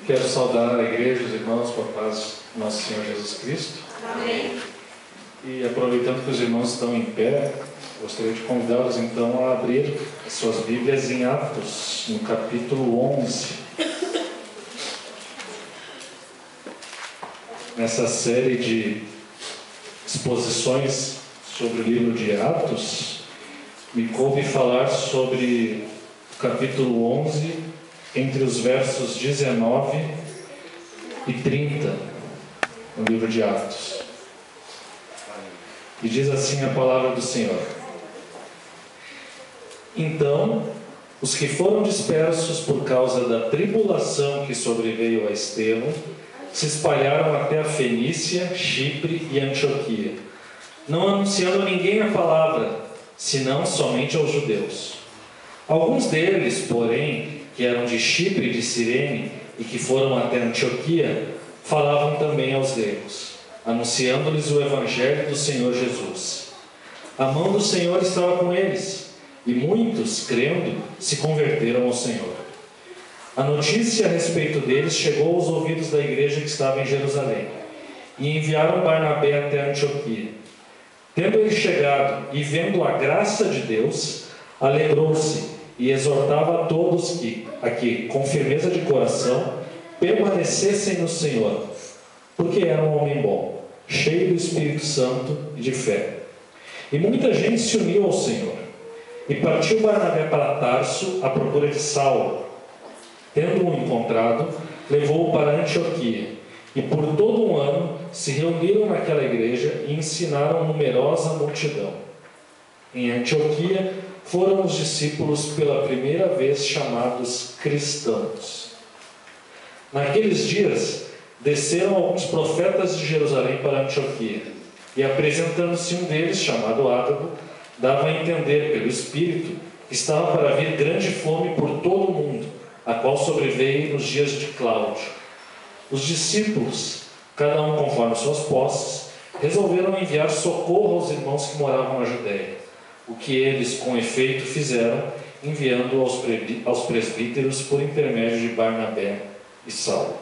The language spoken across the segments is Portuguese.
Quero saudar a igreja, os irmãos, com a paz do nosso Senhor Jesus Cristo. Amém. E aproveitando que os irmãos estão em pé, gostaria de convidá-los então a abrir as suas Bíblias em Atos, no capítulo 11. Nessa série de exposições sobre o livro de Atos, me coube falar sobre o capítulo 11, entre os versos 19 e 30, no livro de Atos. E diz assim a palavra do Senhor: Então, os que foram dispersos por causa da tribulação que sobreveio a Estevão, se espalharam até a Fenícia, Chipre e Antioquia, não anunciando a ninguém a palavra, senão somente aos judeus. Alguns deles, porém, que eram de Chipre e de Cirene, e que foram até Antioquia, falavam também aos gregos, anunciando-lhes o Evangelho do Senhor Jesus. A mão do Senhor estava com eles, e muitos, crendo, se converteram ao Senhor. A notícia a respeito deles chegou aos ouvidos da igreja que estava em Jerusalém, e enviaram Barnabé até Antioquia. Tendo ele chegado e vendo a graça de Deus, alegrou-se e exortava a todos que, com firmeza de coração, permanecessem no Senhor, porque era um homem bom, cheio do Espírito Santo e de fé. E muita gente se uniu ao Senhor. E partiu Barnabé para Tarso à procura de Saulo. Tendo-o encontrado, levou-o para Antioquia. E por todo um ano se reuniram naquela igreja e ensinaram numerosa multidão. Em Antioquia foram os discípulos pela primeira vez chamados cristãos. Naqueles dias desceram alguns profetas de Jerusalém para Antioquia, e apresentando-se um deles, chamado Ágabo, dava a entender pelo Espírito que estava para vir grande fome por todo o mundo, a qual sobreveio nos dias de Cláudio. Os discípulos, cada um conforme suas posses, resolveram enviar socorro aos irmãos que moravam na Judéia, o que eles, com efeito, fizeram, enviando aos presbíteros por intermédio de Barnabé e Saulo.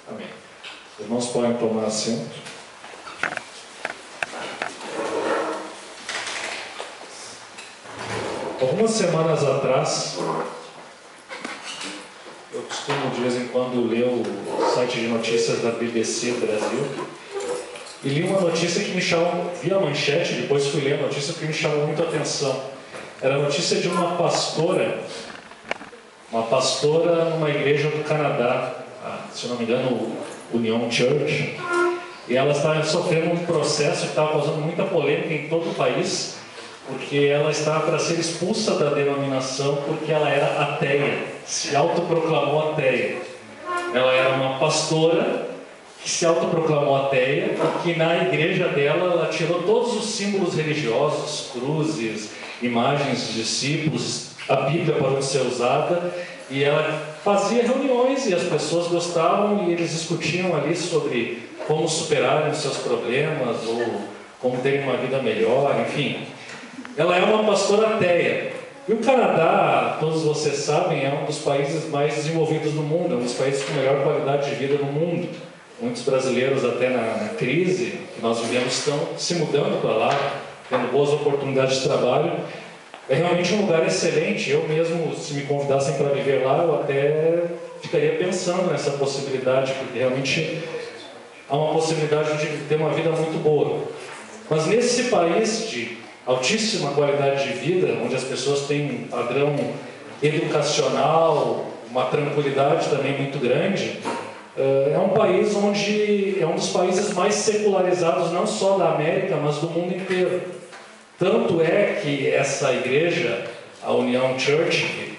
Amém. Os irmãos podem tomar assento. Algumas semanas atrás, eu costumo de vez em quando ler o site de notícias da BBC Brasil, e li uma notícia que me chamou, vi a manchete, depois fui ler a notícia que me chamou muito a atenção. Era a notícia de uma pastora numa igreja do Canadá, se não me engano, Union Church, e ela estava sofrendo um processo que estava causando muita polêmica em todo o país, porque ela estava para ser expulsa da denominação porque ela era ateia, se autoproclamou ateia. Ela era uma pastora que se autoproclamou ateia, porque na igreja dela ela tirou todos os símbolos religiosos, cruzes, imagens de discípulos, a Bíblia parou de ser usada, e ela fazia reuniões e as pessoas gostavam e eles discutiam ali sobre como superarem os seus problemas ou como terem uma vida melhor, enfim. Ela é uma pastora ateia. E o Canadá, todos vocês sabem, é um dos países mais desenvolvidos do mundo, é um dos países com melhor qualidade de vida no mundo. Muitos brasileiros, até na crise que nós vivemos, estão se mudando para lá, tendo boas oportunidades de trabalho. É realmente um lugar excelente. Eu mesmo, se me convidassem para viver lá, eu até ficaria pensando nessa possibilidade, porque realmente há uma possibilidade de ter uma vida muito boa. Mas nesse país de altíssima qualidade de vida, onde as pessoas têm um padrão educacional, uma tranquilidade também muito grande, é um país onde é um dos países mais secularizados, não só da América, mas do mundo inteiro. Tanto é que essa igreja, a Union Church,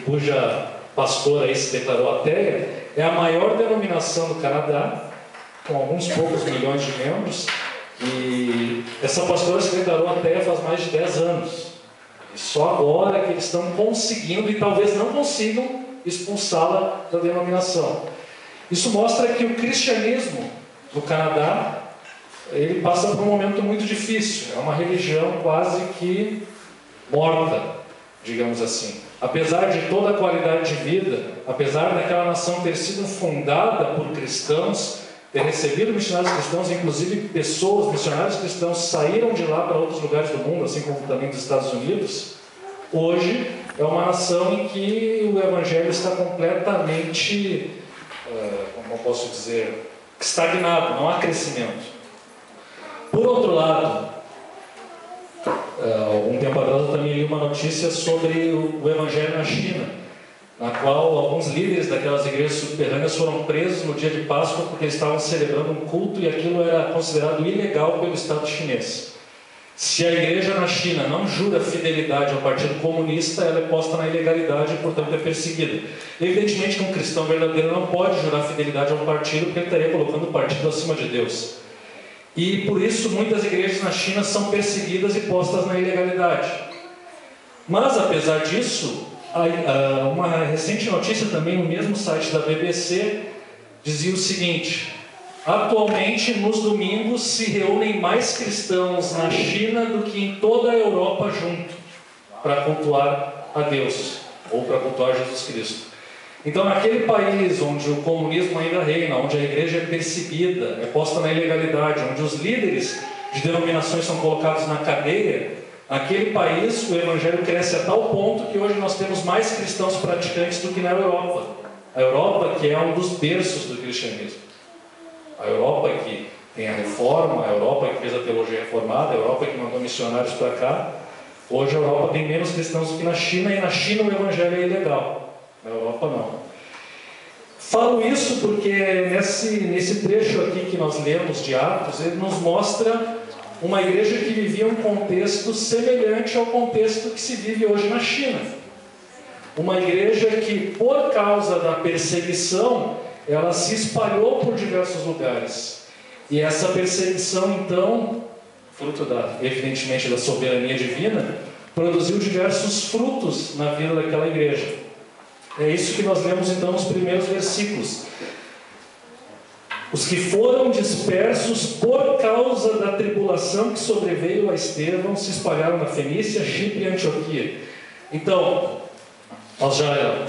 cuja pastora aí se declarou ateia, é a maior denominação do Canadá, com alguns poucos milhões de membros, e essa pastora se declarou ateia faz mais de 10 anos. E só agora que eles estão conseguindo, e talvez não consigam, expulsá-la da denominação. Isso mostra que o cristianismo no Canadá, ele passa por um momento muito difícil. É uma religião quase que morta, digamos assim. apesar de toda a qualidade de vida, apesar daquela nação ter sido fundada por cristãos, ter recebido missionários cristãos, inclusive pessoas, missionários cristãos, saíram de lá para outros lugares do mundo, assim como também dos Estados Unidos, hoje é uma nação em que o Evangelho está completamente, como eu posso dizer, estagnado, não há crescimento. Por outro lado, algum tempo atrás eu também li uma notícia sobre o Evangelho na China, na qual alguns líderes daquelas igrejas subterrâneas foram presos no dia de Páscoa porque eles estavam celebrando um culto e aquilo era considerado ilegal pelo Estado chinês. Se a igreja na China não jura fidelidade ao Partido Comunista, ela é posta na ilegalidade e, portanto, é perseguida. Evidentemente que um cristão verdadeiro não pode jurar fidelidade ao partido porque ele estaria colocando o partido acima de Deus. E por isso muitas igrejas na China são perseguidas e postas na ilegalidade. Mas, apesar disso, uma recente notícia também no mesmo site da BBC dizia o seguinte: atualmente nos domingos se reúnem mais cristãos na China do que em toda a Europa junto para cultuar a Deus ou para cultuar Jesus Cristo. Então, naquele país onde o comunismo ainda reina, onde a igreja é perseguida, é posta na ilegalidade, onde os líderes de denominações são colocados na cadeia, naquele país o evangelho cresce a tal ponto que hoje nós temos mais cristãos praticantes do que na Europa. A Europa, que é um dos berços do cristianismo. A Europa que tem a reforma, a Europa que fez a teologia reformada, a Europa que mandou missionários para cá. Hoje a Europa tem menos cristãos do que na China, e na China o evangelho é ilegal. Na Europa não. Falo isso porque nesse trecho aqui que nós lemos de Atos, ele nos mostra uma igreja que vivia um contexto semelhante ao contexto que se vive hoje na China. Uma igreja que, por causa da perseguição, ela se espalhou por diversos lugares. E essa perseguição, então, fruto evidentemente da soberania divina, produziu diversos frutos na vida daquela igreja. É isso que nós lemos então nos primeiros versículos. Os que foram dispersos por causa da tribulação que sobreveio a Estevão se espalharam na Fenícia, Chipre e Antioquia. Então,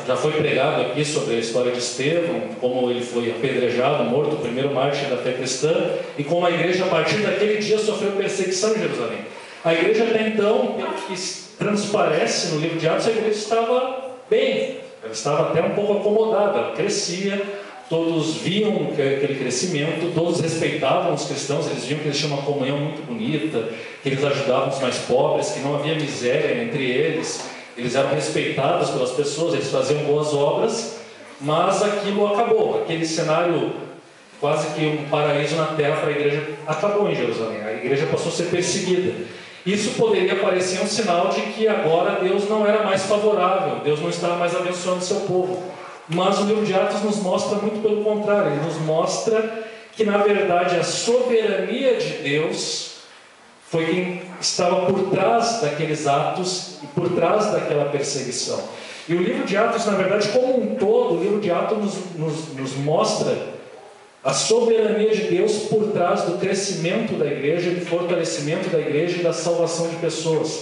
já foi pregado aqui sobre a história de Estevão, como ele foi apedrejado, morto, o primeiro mártir da fé cristã, e como a igreja, a partir daquele dia, sofreu perseguição em Jerusalém. A igreja até então, pelo que transparece no livro de Atos, a igreja estava bem. Ela estava até um pouco acomodada, ela crescia, todos viam aquele crescimento, todos respeitavam os cristãos, eles viam que eles tinham uma comunhão muito bonita, que eles ajudavam os mais pobres, que não havia miséria entre eles, eles eram respeitados pelas pessoas, eles faziam boas obras, mas aquilo acabou, aquele cenário quase que um paraíso na terra para a igreja acabou em Jerusalém, a igreja passou a ser perseguida. Isso poderia parecer um sinal de que agora Deus não era mais favorável, Deus não estava mais abençoando o seu povo. Mas o livro de Atos nos mostra muito pelo contrário, ele nos mostra que na verdade a soberania de Deus foi quem estava por trás daqueles atos e por trás daquela perseguição. E o livro de Atos, na verdade, como um todo, o livro de Atos nos mostra a soberania de Deus por trás do crescimento da igreja, do fortalecimento da igreja e da salvação de pessoas.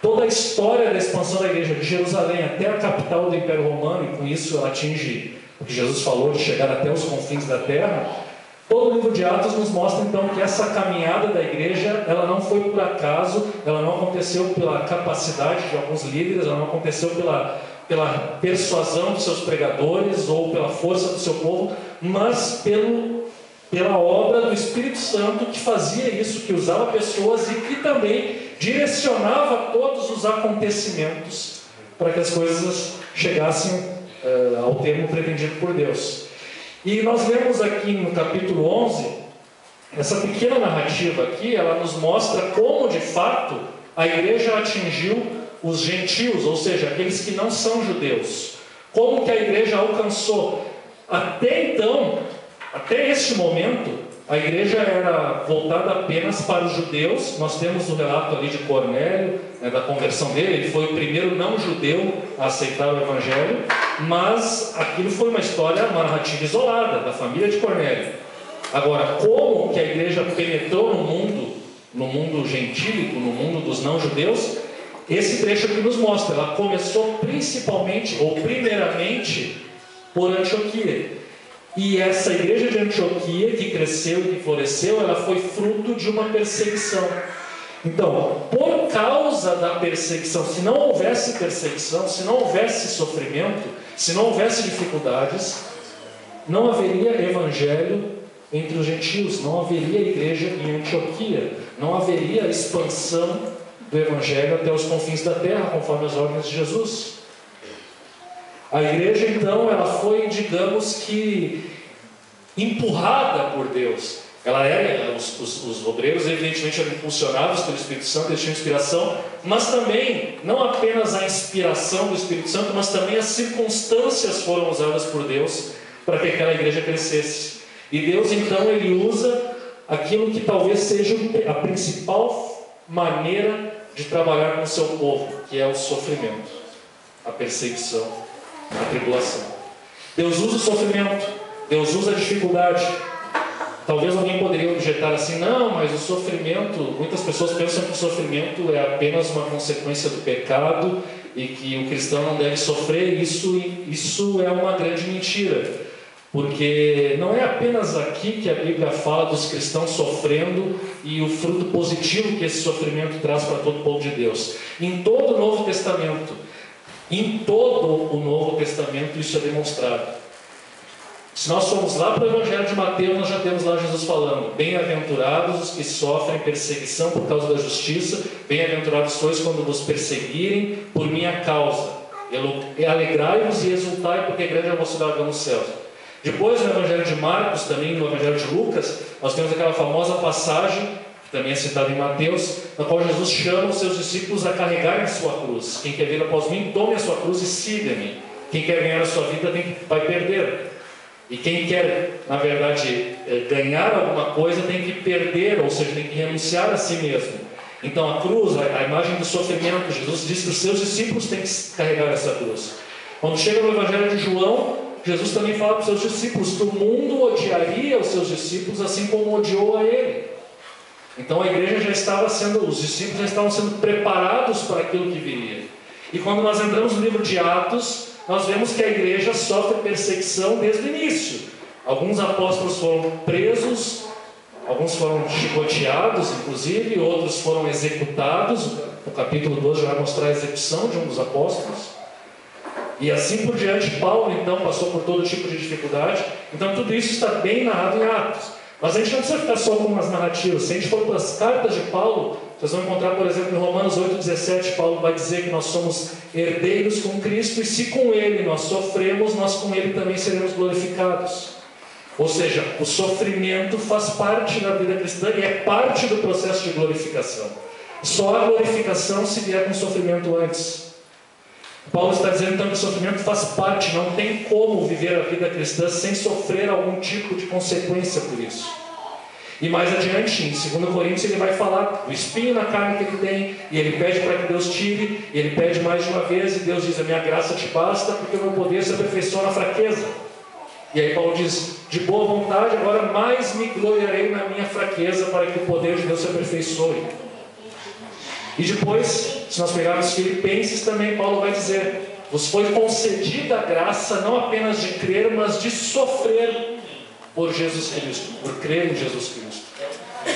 Toda a história da expansão da igreja de Jerusalém até a capital do Império Romano, e com isso ela atinge o que Jesus falou de chegar até os confins da terra, todo o livro de Atos nos mostra então que essa caminhada da igreja, ela não foi por acaso, ela não aconteceu pela capacidade de alguns líderes, ela não aconteceu pela persuasão dos seus pregadores ou pela força do seu povo, mas pela obra do Espírito Santo que fazia isso, que usava pessoas e que também direcionava todos os acontecimentos para que as coisas chegassem ao termo pretendido por Deus. E nós vemos aqui no capítulo 11, essa pequena narrativa aqui, ela nos mostra como de fato a igreja atingiu os gentios, ou seja, aqueles que não são judeus. Como que a igreja alcançou? Até então, até este momento, a igreja era voltada apenas para os judeus. Nós temos o relato ali de Cornélio, da conversão dele. Ele foi o primeiro não-judeu a aceitar o evangelho, mas aquilo foi uma história, uma narrativa isolada da família de Cornélio. Agora, como que a igreja penetrou no mundo gentílico, no mundo dos não-judeus? esse trecho aqui nos mostra, ela começou principalmente, ou primeiramente, por Antioquia. E essa igreja de Antioquia, que cresceu e que floresceu, ela foi fruto de uma perseguição. Então, por causa da perseguição, se não houvesse perseguição, se não houvesse sofrimento, se não houvesse dificuldades, não haveria evangelho entre os gentios, não haveria igreja em Antioquia, não haveria expansão do evangelho até os confins da terra, conforme as ordens de Jesus. A igreja, então, ela foi, digamos que, empurrada por Deus. Ela era, os obreiros evidentemente eram impulsionados pelo Espírito Santo, eles tinham inspiração, mas também, não apenas a inspiração do Espírito Santo, mas também as circunstâncias foram usadas por Deus para que aquela igreja crescesse. E Deus, então, Ele usa aquilo que talvez seja a principal maneira de trabalhar com o seu povo, que é o sofrimento, a perseguição, a tribulação. Deus usa o sofrimento, Deus usa a dificuldade. Talvez alguém poderia objetar assim: não, mas o sofrimento, muitas pessoas pensam que o sofrimento é apenas uma consequência do pecado e que o cristão não deve sofrer. Isso é uma grande mentira, porque não é apenas aqui que a Bíblia fala dos cristãos sofrendo e o fruto positivo que esse sofrimento traz para todo o povo de Deus. Em todo o Novo Testamento, isso é demonstrado. Se nós formos lá para o Evangelho de Mateus, nós já temos lá Jesus falando: bem-aventurados os que sofrem perseguição por causa da justiça, bem-aventurados sois quando vos perseguirem por minha causa, alegrai-vos e exultai, porque grande é o vosso galardão nos céus. Depois, no Evangelho de Marcos, também no Evangelho de Lucas, nós temos aquela famosa passagem, que também é citada em Mateus, na qual Jesus chama os seus discípulos a carregarem a sua cruz. Quem quer vir após mim, tome a sua cruz e siga-me. Quem quer ganhar a sua vida vai perder. E quem quer, na verdade, ganhar alguma coisa tem que perder, ou seja, tem que renunciar a si mesmo. Então a cruz, a imagem do sofrimento, Jesus diz que os seus discípulos têm que carregar essa cruz. Quando chega no Evangelho de João, Jesus também fala para os seus discípulos que o mundo odiaria os seus discípulos assim como odiou a ele. Então a igreja já estava sendo, os discípulos já estavam sendo preparados para aquilo que viria. E quando nós entramos no livro de Atos, nós vemos que a igreja sofre perseguição desde o início. Alguns apóstolos foram presos, alguns foram chicoteados, inclusive, outros foram executados. O capítulo 12 já vai mostrar a execução de um dos apóstolos. E assim por diante, Paulo, então, passou por todo tipo de dificuldade. Então, tudo isso está bem narrado em Atos. Mas a gente não precisa ficar só com umas narrativas. Se a gente for para as cartas de Paulo, vocês vão encontrar, por exemplo, em Romanos 8,17, Paulo vai dizer que nós somos herdeiros com Cristo, e se com Ele nós sofremos, nós com Ele também seremos glorificados. Ou seja, o sofrimento faz parte da vida cristã e é parte do processo de glorificação. Só a glorificação se vier com sofrimento antes. Paulo está dizendo então que o sofrimento faz parte, não tem como viver a vida cristã sem sofrer algum tipo de consequência por isso. E mais adiante, em 2 Coríntios, ele vai falar do espinho na carne que ele tem, e ele pede para que Deus tire, e ele pede mais de uma vez, e Deus diz: a minha graça te basta, porque o meu poder se aperfeiçoa na fraqueza. E aí Paulo diz: de boa vontade, agora mais me gloriarei na minha fraqueza, para que o poder de Deus se aperfeiçoe. E depois, se nós pegarmos Filipenses também, Paulo vai dizer: vos foi concedida a graça não apenas de crer, mas de sofrer por Jesus Cristo, por crer em Jesus Cristo.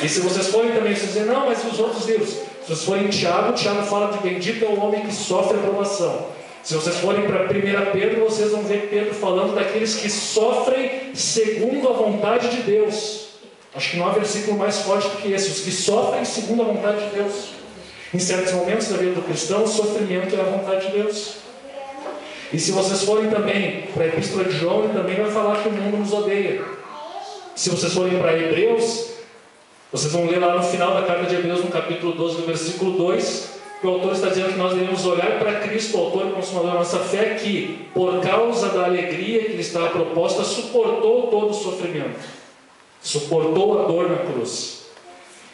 E se vocês forem também, vocês dizem: não, mas os outros livros, se vocês forem em Tiago fala de bendito é o homem que sofre a provação. Se vocês forem para 1 Pedro, vocês vão ver Pedro falando daqueles que sofrem segundo a vontade de Deus. Acho que não há versículo mais forte do que esse: os que sofrem segundo a vontade de Deus. Em certos momentos da vida do cristão, o sofrimento é a vontade de Deus. E se vocês forem também para a Epístola de João, ele também vai falar que o mundo nos odeia. Se vocês forem para Hebreus, vocês vão ler lá no final da carta de Hebreus, no capítulo 12, no versículo 2, que o autor está dizendo que nós devemos olhar para Cristo, o autor e consumador da nossa fé, que, por causa da alegria que lhe estava proposta, suportou todo o sofrimento, suportou a dor na cruz.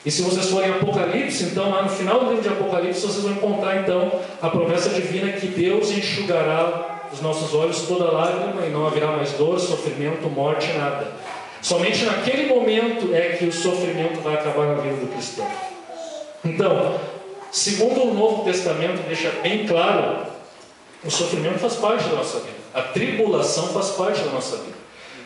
E se vocês forem em Apocalipse, então lá no final do livro de Apocalipse, vocês vão encontrar então a promessa divina que Deus enxugará dos nossos olhos toda lágrima, e não haverá mais dor, sofrimento, morte, nada. Somente naquele momento é que o sofrimento vai acabar na vida do cristão. Então, Segundo o Novo Testamento deixa bem claro, o sofrimento faz parte da nossa vida. A tribulação faz parte da nossa vida.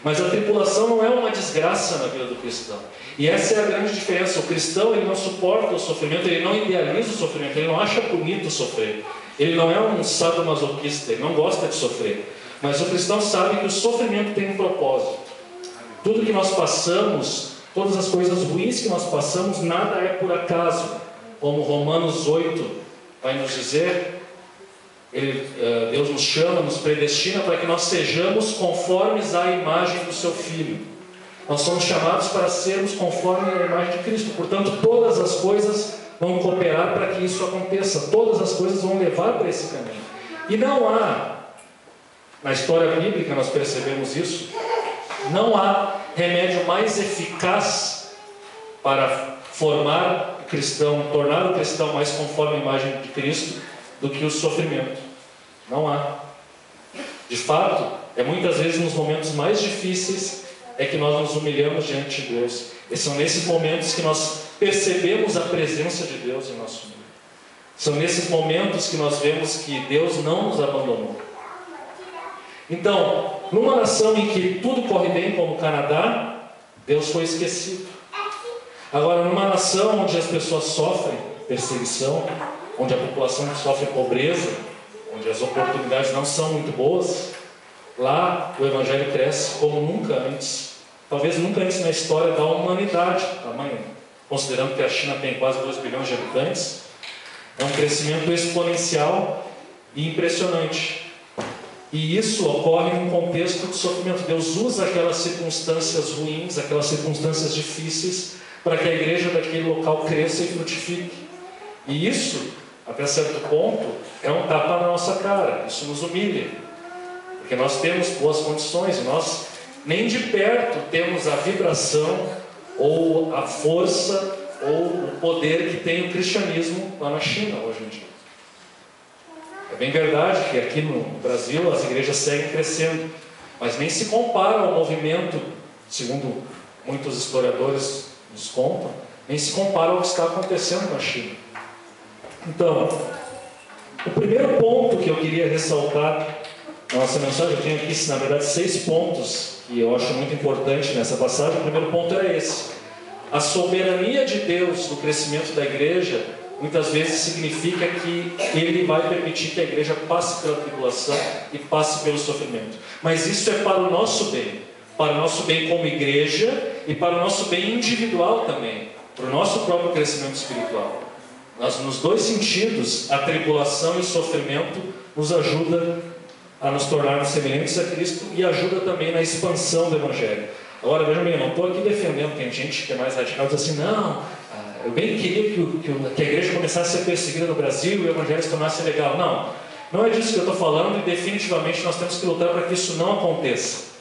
Mas a tribulação não é uma desgraça na vida do cristão. E essa é a grande diferença. O cristão, ele não suporta o sofrimento, ele não idealiza o sofrimento, ele não acha bonito sofrer. Ele não é um sadomasoquista, ele não gosta de sofrer. Mas o cristão sabe que o sofrimento tem um propósito. Tudo que nós passamos, todas as coisas ruins que nós passamos, nada é por acaso. Como Romanos 8 vai nos dizer, Deus nos chama, nos predestina para que nós sejamos conformes à imagem do seu Filho. Nós somos chamados para sermos conformes à imagem de Cristo. Portanto, todas as coisas vão cooperar para que isso aconteça. Todas as coisas vão levar para esse caminho. E não há, na história bíblica nós percebemos isso, não há remédio mais eficaz para formar o cristão, tornar o cristão mais conforme à imagem de Cristo, do que o sofrimento. Não há. De fato, é muitas vezes nos momentos mais difíceis é que nós nos humilhamos diante de Deus. E são nesses momentos que nós percebemos a presença de Deus em nosso meio. São nesses momentos que nós vemos que Deus não nos abandonou. Então, numa nação em que tudo corre bem, como o Canadá, Deus foi esquecido. Agora, numa nação onde as pessoas sofrem perseguição, onde a população sofre pobreza, onde as oportunidades não são muito boas, lá o Evangelho cresce como nunca antes. Talvez nunca antes na história da humanidade, considerando que a China tem quase 2 bilhões de habitantes. É um crescimento exponencial e impressionante. E isso ocorre num contexto de sofrimento. Deus usa aquelas circunstâncias ruins, aquelas circunstâncias difíceis, para que a igreja daquele local cresça e frutifique. E isso, até certo ponto, é um tapa na nossa cara. Isso nos humilha. Porque nós temos boas condições e nós nem de perto temos a vibração ou a força ou o poder que tem o cristianismo lá na China hoje em dia. É bem verdade que aqui no Brasil as igrejas seguem crescendo, mas nem se compara ao movimento, segundo muitos historiadores nos contam, nem se compara ao que está acontecendo na China. Então, o primeiro ponto que eu queria ressaltar na nossa mensagem, eu tenho aqui, na verdade, 6 pontos que eu acho muito importante nessa passagem. O primeiro ponto era esse: a soberania de Deus no crescimento da igreja muitas vezes significa que Ele vai permitir que a igreja passe pela tribulação e passe pelo sofrimento. Mas isso é para o nosso bem como igreja e para o nosso bem individual também, para o nosso próprio crescimento espiritual. Nos 2 sentidos, a tribulação e o sofrimento nos ajuda a nos tornarmos semelhantes a Cristo e ajuda também na expansão do Evangelho. Agora, veja bem, eu não estou aqui defendendo, tem gente que é mais radical, diz assim, não, eu bem queria que a igreja começasse a ser perseguida no Brasil e o Evangelho se tornasse legal. Não é disso que eu estou falando, e definitivamente nós temos que lutar para que isso não aconteça.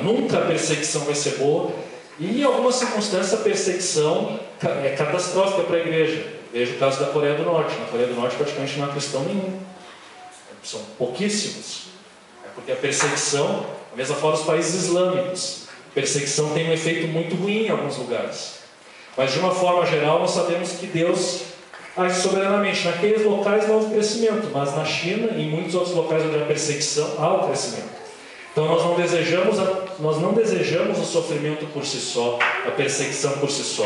Nunca a perseguição vai ser boa, e em algumas circunstâncias a perseguição é catastrófica para a igreja. Veja o caso da Coreia do Norte. Na Coreia do Norte praticamente não há cristão nenhum. São pouquíssimos. É porque a perseguição, da mesma forma os países islâmicos, a perseguição tem um efeito muito ruim em alguns lugares. Mas de uma forma geral nós sabemos que Deus age soberanamente. Naqueles locais não houve crescimento, mas na China e em muitos outros locais onde há perseguição, há o crescimento. Então nós não desejamos o sofrimento por si só, a perseguição por si só.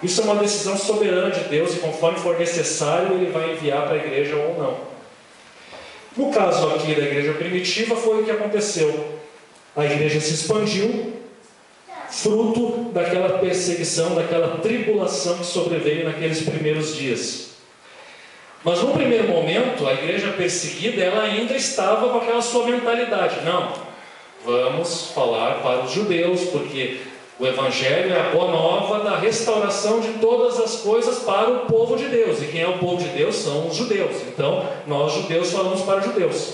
Isso é uma decisão soberana de Deus e conforme for necessário Ele vai enviar para a igreja ou não. No caso aqui da igreja primitiva foi o que aconteceu. A igreja se expandiu, fruto daquela perseguição, daquela tribulação que sobreveio naqueles primeiros dias. Mas no primeiro momento, a igreja perseguida, ela ainda estava com aquela sua mentalidade. Não, vamos falar para os judeus, porque o Evangelho é a boa nova da restauração de todas as coisas para o povo de Deus. E quem é o povo de Deus são os judeus. Então, nós judeus falamos para os judeus.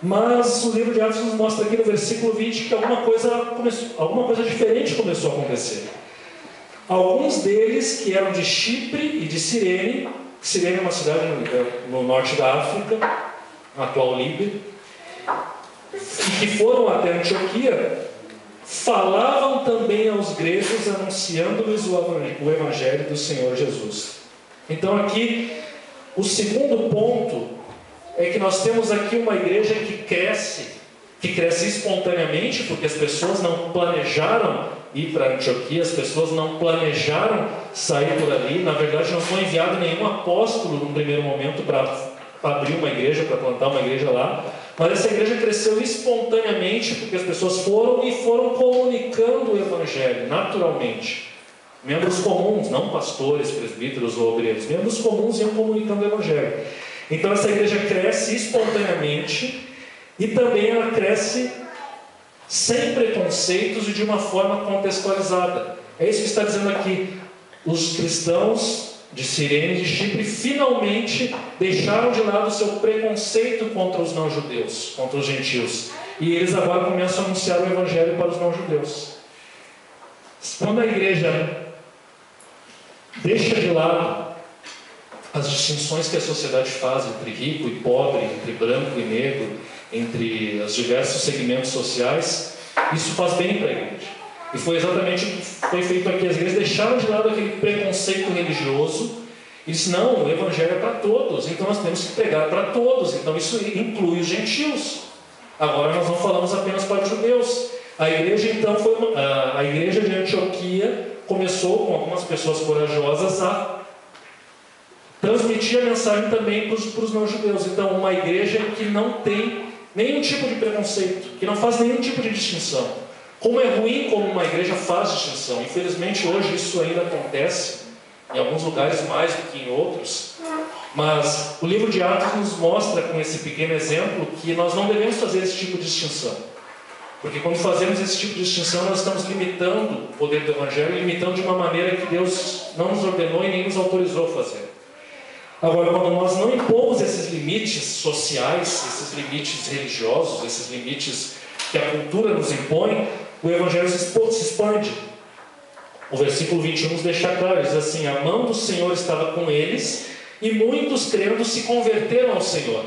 Mas o livro de Atos nos mostra aqui no versículo 20 que alguma coisa diferente começou a acontecer. Alguns deles que eram de Chipre e de Cirene, Cirene é uma cidade no norte da África, na atual Líbia, e que foram até Antioquia, falavam também aos gregos, anunciando-lhes o Evangelho do Senhor Jesus. Então aqui O segundo ponto é que nós temos aqui uma igreja que cresce espontaneamente, porque as pessoas não planejaram ir para Antioquia, as pessoas não planejaram sair por ali. Na verdade, não foi enviado nenhum apóstolo no primeiro momento para abrir uma igreja, para plantar uma igreja lá, mas essa igreja cresceu espontaneamente, porque as pessoas foram comunicando o Evangelho naturalmente. Membros comuns, não pastores, presbíteros ou obreiros, membros comuns iam comunicando o Evangelho. Então essa igreja cresce espontaneamente e também ela cresce sem preconceitos e de uma forma contextualizada. É isso que está dizendo aqui. Os cristãos de Cirene e de Chipre finalmente deixaram de lado o seu preconceito contra os não-judeus, contra os gentios. E eles agora começam a anunciar o Evangelho para os não-judeus. Quando a igreja deixa de lado as distinções que a sociedade faz entre rico e pobre, entre branco e negro, entre os diversos segmentos sociais, isso faz bem para a igreja. E foi exatamente o que foi feito aqui. As igrejas deixaram de lado aquele preconceito religioso e disseram, não, o Evangelho é para todos, então nós temos que pregar para todos, então isso inclui os gentios. Agora nós não falamos apenas para os judeus. A igreja então a igreja de Antioquia começou com algumas pessoas corajosas a transmitir a mensagem também para os não-judeus. Então uma igreja que não tem nenhum tipo de preconceito, que não faz nenhum tipo de distinção. Como é ruim como uma igreja faz distinção. Infelizmente hoje isso ainda acontece, em alguns lugares mais do que em outros. Mas o livro de Atos nos mostra com esse pequeno exemplo que nós não devemos fazer esse tipo de distinção. Porque quando fazemos esse tipo de distinção, nós estamos limitando o poder do Evangelho, limitando de uma maneira que Deus não nos ordenou e nem nos autorizou a fazer. Agora, quando nós não impomos esses limites sociais, esses limites religiosos, esses limites que a cultura nos impõe, o Evangelho se expande. O versículo 21 nos deixa claro, diz assim, a mão do Senhor estava com eles e muitos crendo se converteram ao Senhor.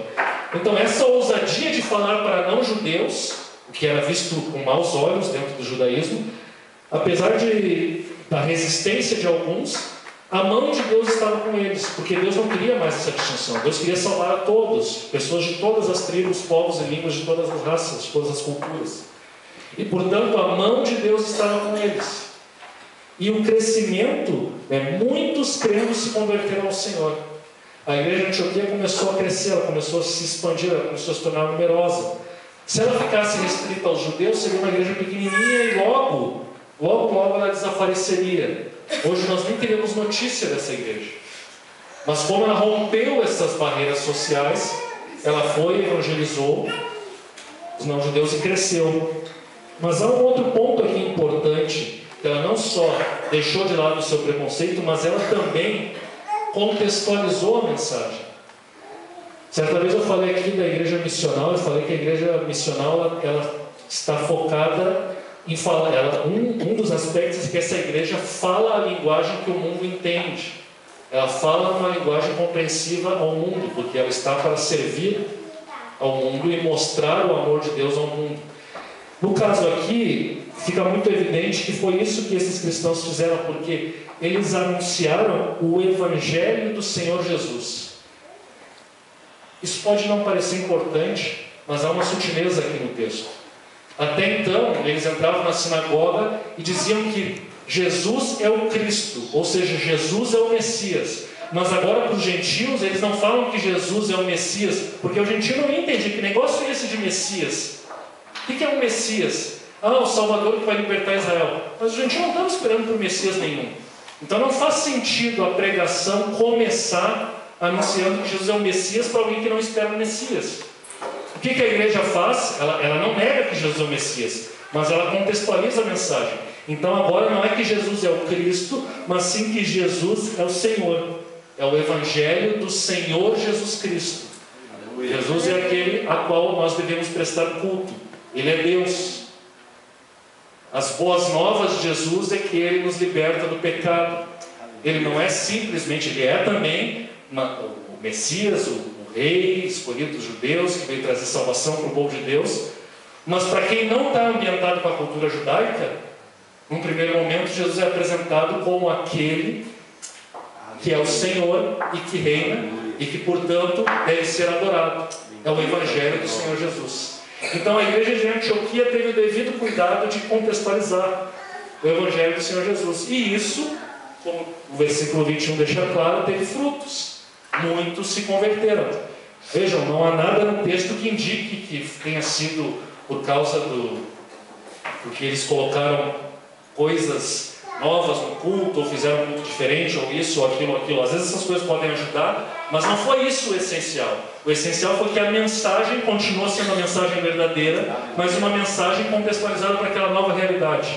Então essa ousadia de falar para não-judeus, o que era visto com maus olhos dentro do judaísmo, apesar da resistência de alguns, a mão de Deus estava com eles, porque Deus não queria mais essa distinção. Deus queria salvar a todos, pessoas de todas as tribos, povos e línguas, de todas as raças, de todas as culturas. E portanto a mão de Deus estava com eles. E o crescimento, muitos crendo se converteram ao Senhor. A igreja de Antioquia começou a crescer, ela começou a se expandir, ela começou a se tornar numerosa. Se ela ficasse restrita aos judeus, seria uma igreja pequenininha e logo ela desapareceria. Hoje nós nem teríamos notícia dessa igreja. Mas como ela rompeu essas barreiras sociais, ela foi, evangelizou os não-judeus e cresceu. Mas há um outro ponto aqui importante, que ela não só deixou de lado o seu preconceito, mas ela também contextualizou a mensagem. Certa vez eu falei aqui da igreja missional, eu falei que a igreja missional ela está focada em falar, um dos aspectos é que essa igreja fala a linguagem que o mundo entende. Ela fala uma linguagem compreensiva ao mundo, porque ela está para servir ao mundo e mostrar o amor de Deus ao mundo. No caso aqui, fica muito evidente que foi isso que esses cristãos fizeram, porque eles anunciaram o Evangelho do Senhor Jesus. Isso pode não parecer importante, mas há uma sutileza aqui no texto. Até então, eles entravam na sinagoga e diziam que Jesus é o Cristo, ou seja, Jesus é o Messias. Mas agora para os gentios, eles não falam que Jesus é o Messias, porque o gentio não entende que negócio é esse de Messias. O que é um Messias? O Salvador que vai libertar Israel. Mas os gentios não estão esperando por Messias nenhum. Então não faz sentido a pregação começar anunciando que Jesus é o Messias para alguém que não espera o Messias. O que a igreja faz? Ela não nega que Jesus é o Messias, mas ela contextualiza a mensagem. Então agora não é que Jesus é o Cristo, mas sim que Jesus é o Senhor. É o Evangelho do Senhor Jesus Cristo. Jesus é aquele a qual nós devemos prestar culto. Ele é Deus. As boas novas de Jesus é que Ele nos liberta do pecado. Ele não é simplesmente, Ele é também o Messias, o Rei escolhido dos judeus, que veio trazer salvação para o povo de Deus. Mas para quem não está ambientado com a cultura judaica, num primeiro momento Jesus é apresentado como aquele que é o Senhor e que reina e que, portanto, deve ser adorado. É o Evangelho do Senhor Jesus. Então a igreja de Antioquia teve o devido cuidado de contextualizar o Evangelho do Senhor Jesus. E isso, como o versículo 21 deixa claro, teve frutos. Muitos se converteram. Vejam, não há nada no texto que indique que tenha sido por causa porque eles colocaram coisas novas no culto, ou fizeram um culto diferente, ou isso, ou aquilo, ou aquilo. Às vezes essas coisas podem ajudar, mas não foi isso o essencial. O essencial foi que a mensagem continua sendo a mensagem verdadeira, mas uma mensagem contextualizada para aquela nova realidade.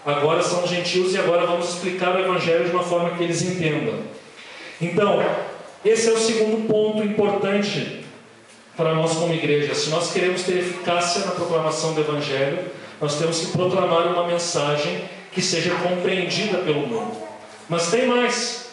Agora são os gentios e agora vamos explicar o Evangelho de uma forma que eles entendam. Então, esse é o segundo ponto importante para nós como igreja. Se nós queremos ter eficácia na proclamação do Evangelho, nós temos que proclamar uma mensagem que seja compreendida pelo mundo. Mas tem mais.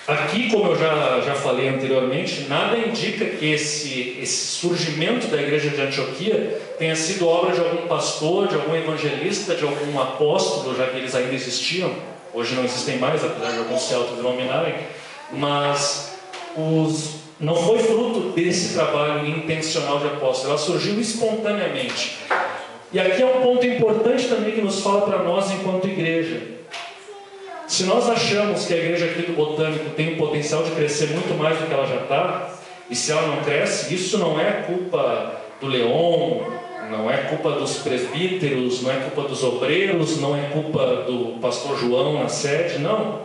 Aqui, como eu já falei anteriormente, nada indica que esse surgimento da igreja de Antioquia tenha sido obra de algum pastor, de algum evangelista, de algum apóstolo, já que eles ainda existiam. Hoje não existem mais, apesar de alguns se autodenominarem. Mas não foi fruto desse trabalho intencional de apóstolo. Ela surgiu espontaneamente. E aqui é um ponto importante também que nos fala para nós enquanto igreja. Se nós achamos que a igreja aqui do Botânico tem o potencial de crescer muito mais do que ela já está, e se ela não cresce, isso não é culpa do Leon, não é culpa dos presbíteros, não é culpa dos obreiros, não é culpa do pastor João na sede, não.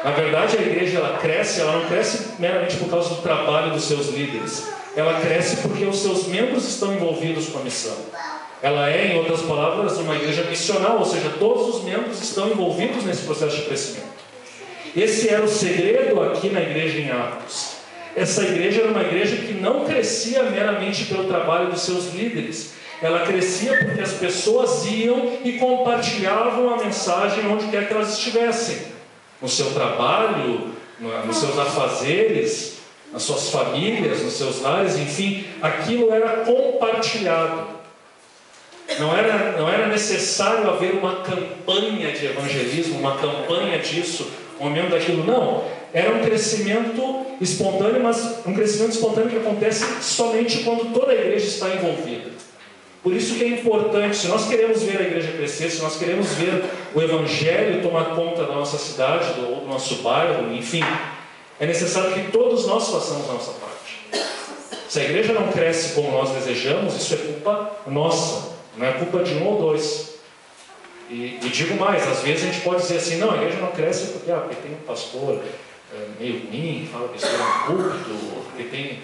Na verdade, a igreja ela não cresce meramente por causa do trabalho dos seus líderes. Ela cresce porque os seus membros estão envolvidos com a missão. Ela é, em outras palavras, uma igreja missional, ou seja, todos os membros estão envolvidos nesse processo de crescimento. Esse era o segredo aqui na igreja em Atos. Essa igreja era uma igreja que não crescia meramente pelo trabalho dos seus líderes. Ela crescia porque as pessoas iam e compartilhavam a mensagem onde quer que elas estivessem. No seu trabalho, nos seus afazeres, nas suas famílias, nos seus lares, enfim, aquilo era compartilhado. Não era necessário haver uma campanha de evangelismo, uma campanha disso, um momento daquilo, não. Era um crescimento espontâneo, mas um crescimento espontâneo que acontece somente quando toda a igreja está envolvida. Por isso que é importante, se nós queremos ver a igreja crescer, se nós queremos ver o Evangelho tomar conta da nossa cidade, do nosso bairro, enfim, é necessário que todos nós façamos a nossa parte. Se a igreja não cresce como nós desejamos, isso é culpa nossa, não é culpa de um ou dois. E digo mais, às vezes a gente pode dizer assim, não, a igreja não cresce porque tem um pastor meio ruim, fala besteira no púlpito, porque tem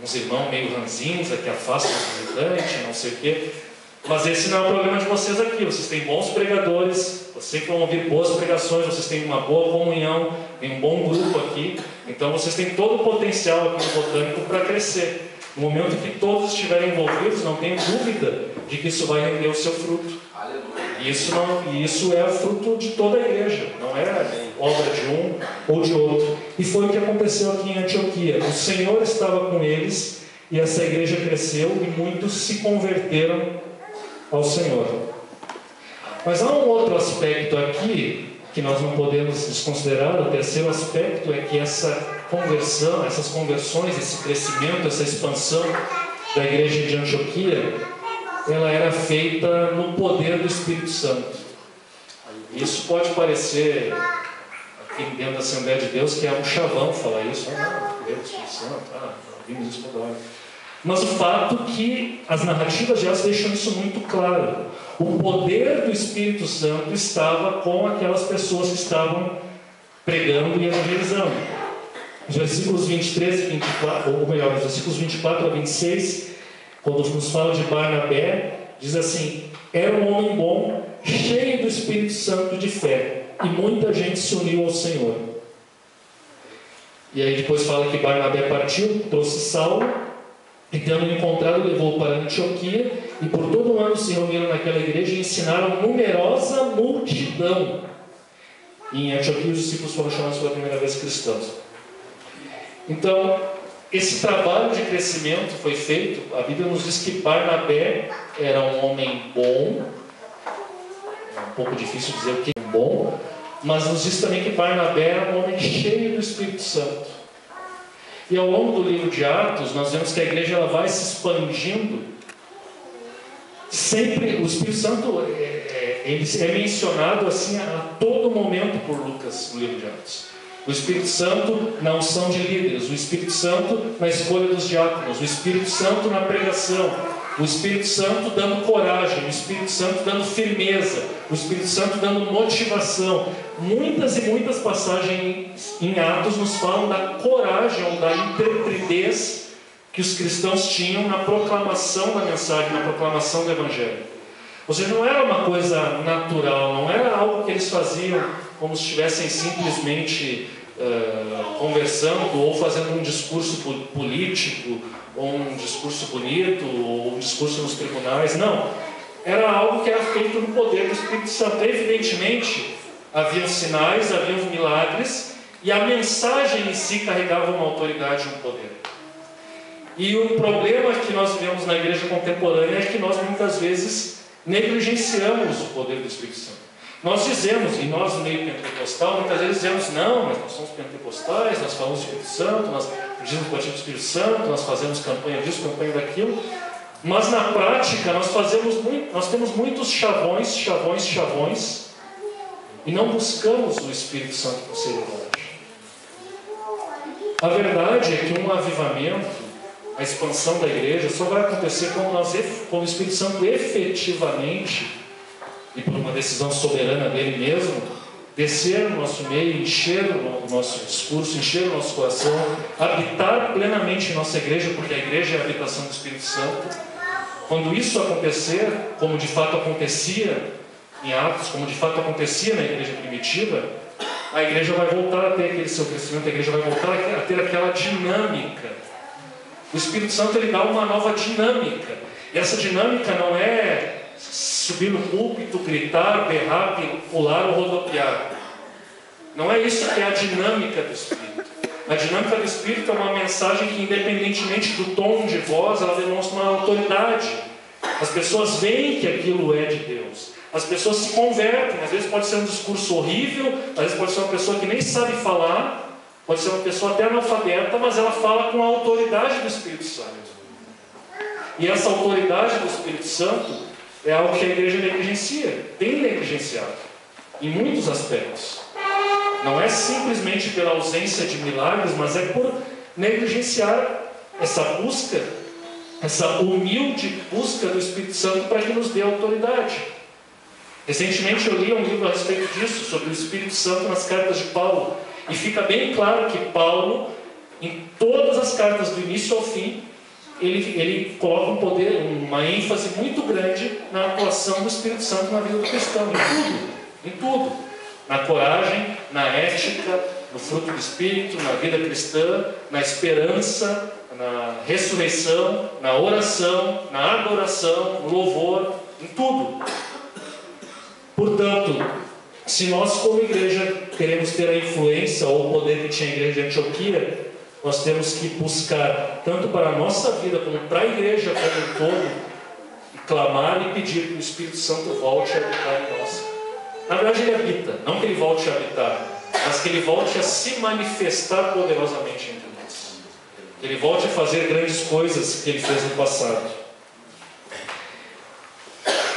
uns irmãos meio ranzinza que afastam os visitantes, não sei o quê. Mas esse não é o problema de vocês aqui. Vocês têm bons pregadores, vocês que vão ouvir boas pregações, vocês têm uma boa comunhão, tem um bom grupo aqui. Então vocês têm todo o potencial aqui no Botânico para crescer. No momento que todos estiverem envolvidos, não tenho dúvida de que isso vai render o seu fruto. E isso é fruto de toda a igreja, não é obra de um ou de outro. E foi o que aconteceu aqui em Antioquia. O Senhor estava com eles e essa igreja cresceu e muitos se converteram ao Senhor. Mas há um outro aspecto aqui que nós não podemos desconsiderar. O terceiro aspecto é que essa conversão, essas conversões, esse crescimento, essa expansão da igreja de Antioquia, ela era feita no poder do Espírito Santo. Isso pode parecer, aqui dentro da Assembleia de Deus, que é um chavão falar isso. Não, poder do Espírito Santo, vimos isso toda hora. Mas o fato é que as narrativas de Atos deixam isso muito claro. O poder do Espírito Santo estava com aquelas pessoas que estavam pregando e evangelizando. Os versículos 23 e 24, ou melhor, os versículos 24 a 26, quando nos fala de Barnabé, diz assim: era um homem bom, cheio do Espírito Santo de fé, e muita gente se uniu ao Senhor. E aí depois fala que Barnabé partiu, trouxe Saulo, e tendo encontrado, levou-o para Antioquia, e por todo o ano se reuniram naquela igreja e ensinaram numerosa multidão. E em Antioquia os discípulos foram chamados pela primeira vez cristãos. Então, esse trabalho de crescimento foi feito. A Bíblia nos diz que Barnabé era um homem bom. É um pouco difícil dizer o que é bom, mas nos diz também que Barnabé era um homem cheio do Espírito Santo. E ao longo do livro de Atos, nós vemos que a igreja ela vai se expandindo. Sempre o Espírito Santo ele é mencionado assim a todo momento por Lucas no livro de Atos. O Espírito Santo na unção de líderes, o Espírito Santo na escolha dos diáconos, o Espírito Santo na pregação, o Espírito Santo dando coragem, o Espírito Santo dando firmeza, o Espírito Santo dando motivação. Muitas e muitas passagens em Atos nos falam da coragem ou da intrepidez que os cristãos tinham na proclamação da mensagem, na proclamação do Evangelho. Ou seja, não era uma coisa natural, não era algo que eles faziam como se estivessem simplesmente conversando ou fazendo um discurso político, ou um discurso bonito, ou um discurso nos tribunais. Não, era algo que era feito no poder do Espírito Santo. Evidentemente, havia sinais, havia milagres, e a mensagem em si carregava uma autoridade e um poder. E o problema que nós vemos na igreja contemporânea é que nós muitas vezes negligenciamos o poder do Espírito Santo. Nós dizemos, e nós no meio pentecostal, muitas vezes dizemos, não, mas nós somos pentecostais, nós falamos do Espírito Santo, nós pedimos o batismo do Espírito Santo, nós fazemos campanha disso, campanha daquilo, mas na prática nós temos muitos chavões, e não buscamos o Espírito Santo com seriedade. A verdade é que um avivamento, a expansão da igreja, só vai acontecer quando o Espírito Santo efetivamente, e por uma decisão soberana dele mesmo, descer no nosso meio, encher o nosso discurso, encher o nosso coração, habitar plenamente em nossa igreja, porque a igreja é a habitação do Espírito Santo. Quando isso acontecer, como de fato acontecia em Atos, como de fato acontecia na igreja primitiva, a igreja vai voltar a ter aquele seu crescimento, a igreja vai voltar a ter aquela dinâmica. O Espírito Santo ele dá uma nova dinâmica, e essa dinâmica não é subir no púlpito, gritar, berrar, pular ou rodopiar. Não é isso que é a dinâmica do Espírito. A dinâmica do Espírito é uma mensagem que, independentemente do tom de voz, ela demonstra uma autoridade. As pessoas veem que aquilo é de Deus. As pessoas se convertem. Às vezes pode ser um discurso horrível, às vezes pode ser uma pessoa que nem sabe falar, pode ser uma pessoa até analfabeta, mas ela fala com a autoridade do Espírito Santo. E essa autoridade do Espírito Santo é algo que a igreja negligencia, tem negligenciado, em muitos aspectos. Não é simplesmente pela ausência de milagres, mas é por negligenciar essa busca, essa humilde busca do Espírito Santo para que nos dê autoridade. Recentemente eu li um livro a respeito disso, sobre o Espírito Santo nas cartas de Paulo, e fica bem claro que Paulo, em todas as cartas do início ao fim, ele coloca um poder, uma ênfase muito grande na atuação do Espírito Santo na vida do cristão, em tudo. Na coragem, na ética, no fruto do Espírito, na vida cristã, na esperança, na ressurreição, na oração, na adoração, no louvor, em tudo. Portanto, se nós como igreja queremos ter a influência ou o poder que tinha a igreja de Antioquia, nós temos que buscar, tanto para a nossa vida, como para a igreja como um todo, clamar e pedir que o Espírito Santo volte a habitar em nós. Na verdade, ele habita, não que ele volte a habitar, mas que ele volte a se manifestar poderosamente entre nós. Que ele volte a fazer grandes coisas que ele fez no passado.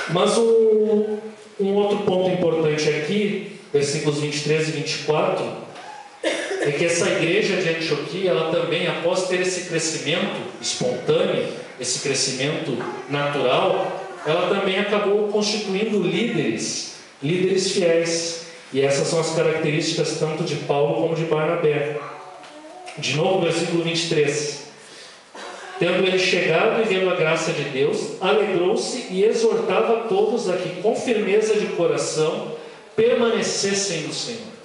Mas um outro ponto importante aqui, versículos 23 e 24, é que essa igreja de Antioquia, ela também, após ter esse crescimento espontâneo, esse crescimento natural, ela também acabou constituindo líderes fiéis. E essas são as características tanto de Paulo como de Barnabé. De novo, versículo 23. Tendo ele chegado e vendo a graça de Deus, alegrou-se e exortava a todos a que, com firmeza de coração, permanecessem no Senhor.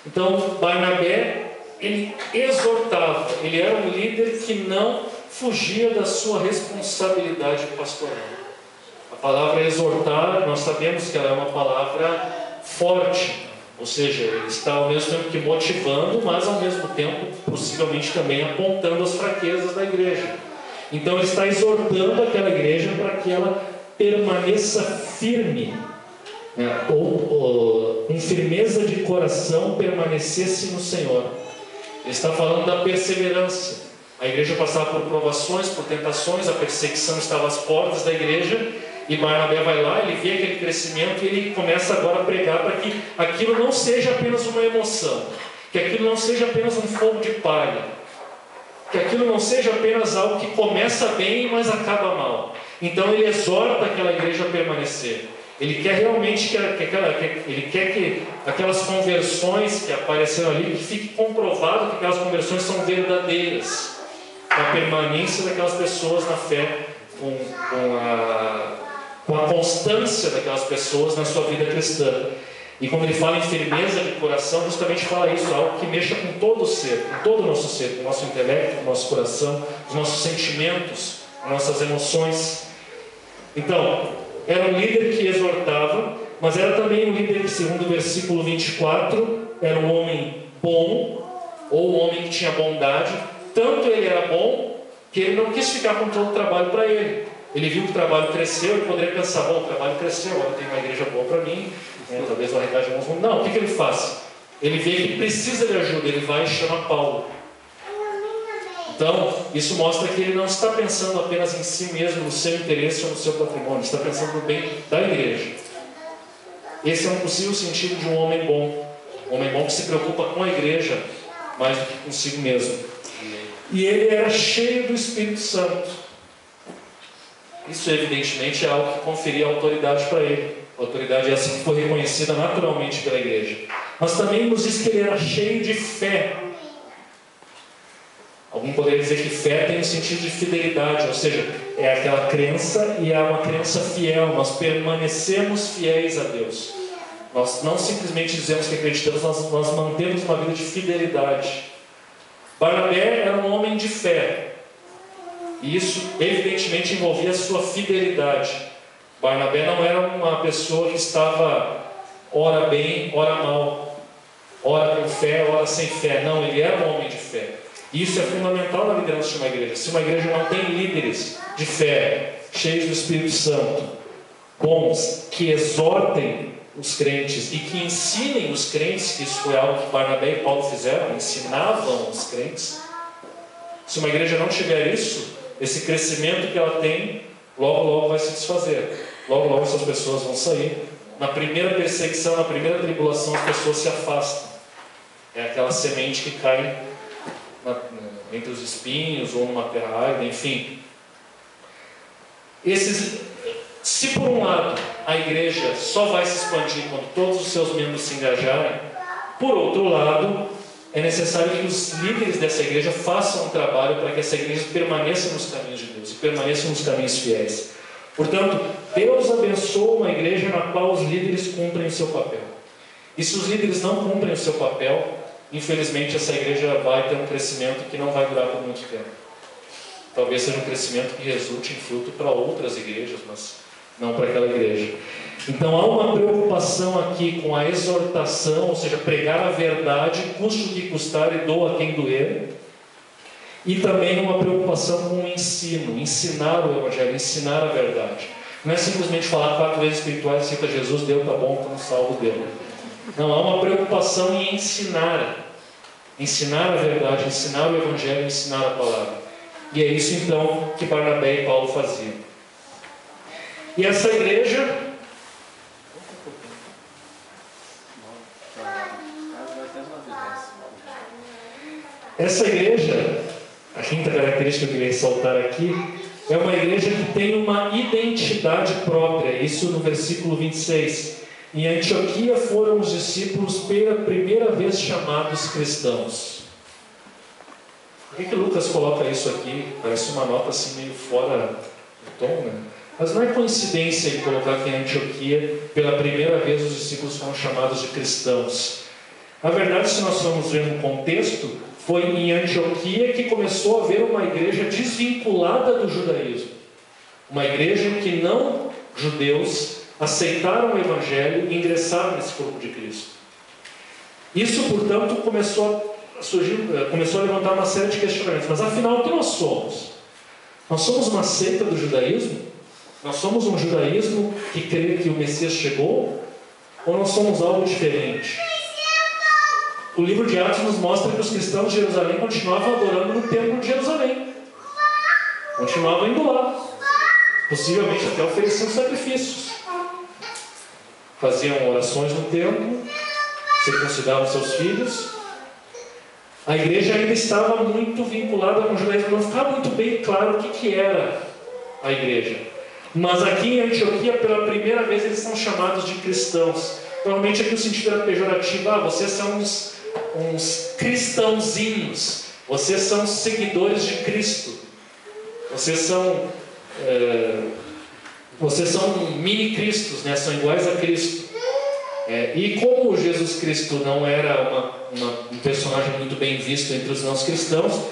Então, Barnabé, ele exortava, ele era um líder que não fugia da sua responsabilidade pastoral. A palavra exortar, nós sabemos que ela é uma palavra forte, ou seja, ele está ao mesmo tempo que motivando, mas ao mesmo tempo, possivelmente também apontando as fraquezas da igreja. Então, ele está exortando aquela igreja para que ela permaneça firme. com firmeza de coração permanecesse no Senhor. Ele está falando da perseverança. A igreja passava por provações, por tentações, a perseguição estava às portas da igreja, e Barnabé vai lá, ele vê aquele crescimento e ele começa agora a pregar para que aquilo não seja apenas uma emoção, que aquilo não seja apenas um fogo de palha, que aquilo não seja apenas algo que começa bem, mas acaba mal. Então ele exorta aquela igreja a permanecer. Ele quer realmente que aquelas conversões que apareceram ali, que fique comprovado que aquelas conversões são verdadeiras, a permanência daquelas pessoas na fé, com a constância daquelas pessoas na sua vida cristã. E quando ele fala em firmeza de coração, justamente fala isso, algo que mexa com todo o ser, com todo o nosso ser, com o nosso intelecto, com o nosso coração, os nossos sentimentos, nossas emoções. Então, era um líder que exortava, mas era também um líder que, segundo o versículo 24, era um homem bom, ou um homem que tinha bondade. Tanto ele era bom, que ele não quis ficar com todo o trabalho para ele. Ele viu que o trabalho cresceu, ele poderia pensar, bom, o trabalho cresceu, agora tem uma igreja boa para mim, talvez uma arrecade de alguns. Não, o que ele faz? Ele vê que precisa de ajuda, ele vai e chama Paulo. Então, isso mostra que ele não está pensando apenas em si mesmo, no seu interesse ou no seu patrimônio, ele está pensando no bem da igreja. Esse é um possível sentido de um homem bom que se preocupa com a igreja mais do que consigo mesmo. E ele era cheio do Espírito Santo. Isso evidentemente é algo que conferia autoridade para ele. A autoridade é assim que foi reconhecida naturalmente pela igreja. Mas também nos diz que ele era cheio de fé. Algum poderia dizer que fé tem um sentido de fidelidade, ou seja, é aquela crença e é uma crença fiel. Nós permanecemos fiéis a Deus. Nós não simplesmente dizemos que acreditamos, nós mantemos uma vida de fidelidade. Barnabé era um homem de fé. E isso evidentemente envolvia a sua fidelidade. Barnabé não era uma pessoa que estava ora bem, ora mal, ora com fé, ora sem fé. Não, ele era um homem de fé. E isso é fundamental na liderança de uma igreja. Se uma igreja não tem líderes de fé, cheios do Espírito Santo, bons, que exortem os crentes e que ensinem os crentes, que isso foi algo que Barnabé e Paulo fizeram, ensinavam os crentes. Se uma igreja não tiver isso, esse crescimento que ela tem, logo logo vai se desfazer. Logo logo essas pessoas vão sair. Na primeira perseguição, na primeira tribulação, as pessoas se afastam. É aquela semente que cai entre os espinhos ou numa terra árida, enfim. Se por um lado a igreja só vai se expandir quando todos os seus membros se engajarem, por outro lado, é necessário que os líderes dessa igreja façam um trabalho para que essa igreja permaneça nos caminhos de Deus e permaneça nos caminhos fiéis. Portanto, Deus abençoa uma igreja na qual os líderes cumprem o seu papel. E se os líderes não cumprem o seu papel, infelizmente essa igreja vai ter um crescimento que não vai durar por muito tempo. Talvez seja um crescimento que resulte em fruto para outras igrejas, mas não para aquela igreja. Então há uma preocupação aqui com a exortação, ou seja, pregar a verdade, custe o que custar e doa quem doer. E também uma preocupação com o ensino, ensinar o Evangelho, ensinar a verdade. Não é simplesmente falar 4 vezes espirituais, cita Jesus, Deus está bom, estamos salvos dele. Não, há uma preocupação em ensinar a verdade, ensinar o Evangelho, ensinar a palavra. E é isso então que Barnabé e Paulo faziam. E essa igreja... Essa igreja, a quinta característica que eu queria ressaltar aqui, é uma igreja que tem uma identidade própria. Isso no versículo 26. Em Antioquia foram os discípulos pela primeira vez chamados cristãos. Por que Lucas coloca isso aqui? Parece uma nota assim meio fora do tom, né? Mas não é coincidência ele colocar que em Antioquia, pela primeira vez, os discípulos foram chamados de cristãos. Na verdade, se nós formos ver no contexto, foi em Antioquia que começou a haver uma igreja desvinculada do judaísmo. Uma igreja em que não judeus aceitaram o Evangelho e ingressaram nesse corpo de Cristo. Isso, portanto, começou a levantar uma série de questionamentos. Mas afinal, o que nós somos? Nós somos uma seita do judaísmo? Nós somos um judaísmo que crê que o Messias chegou? Ou nós somos algo diferente? O livro de Atos nos mostra que os cristãos de Jerusalém continuavam adorando no templo de Jerusalém. Continuavam indo lá. Possivelmente até ofereciam sacrifícios. Faziam orações no templo, circuncidavam seus filhos. A igreja ainda estava muito vinculada com o judaísmo. Não ficava muito bem claro o que era a igreja. Mas aqui em Antioquia, pela primeira vez, eles são chamados de cristãos. Normalmente aqui o sentido era pejorativo. Vocês são uns cristãozinhos. Vocês são seguidores de Cristo. Vocês são mini-cristos, né? São iguais a Cristo. E como Jesus Cristo não era um personagem muito bem visto entre os não-cristãos,